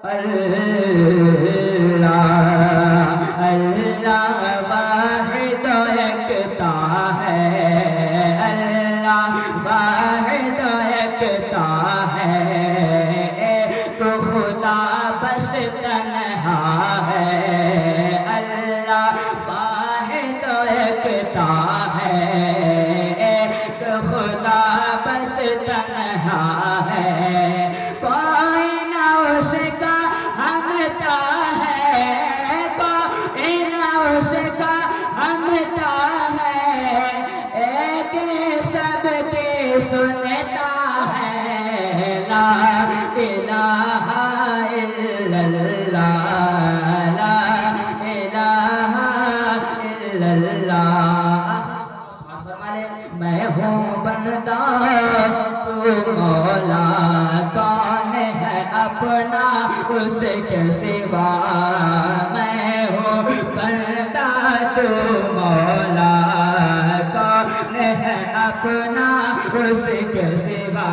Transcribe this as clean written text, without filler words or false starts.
अल्लाह अल्लाह वाहिद एकता है, अल्लाह वाहिद एकता है, एक खुदा बस तन्हा है, अल्लाह वाहिद एकता है, एक खुदा बस तन्हा है, कोई ना उसका हमता है, कोई ना उसका हमता है, एक सबके सुनता है, ला इलाहा इल्लल्लाह, ला इलाहा इल्लल्लाह। मैं हूँ बंदा तू मौला, कौन है अपना उसके सिवा, मैं हूँ बंदा तू मौला, कौन है अपना उसके सिवा,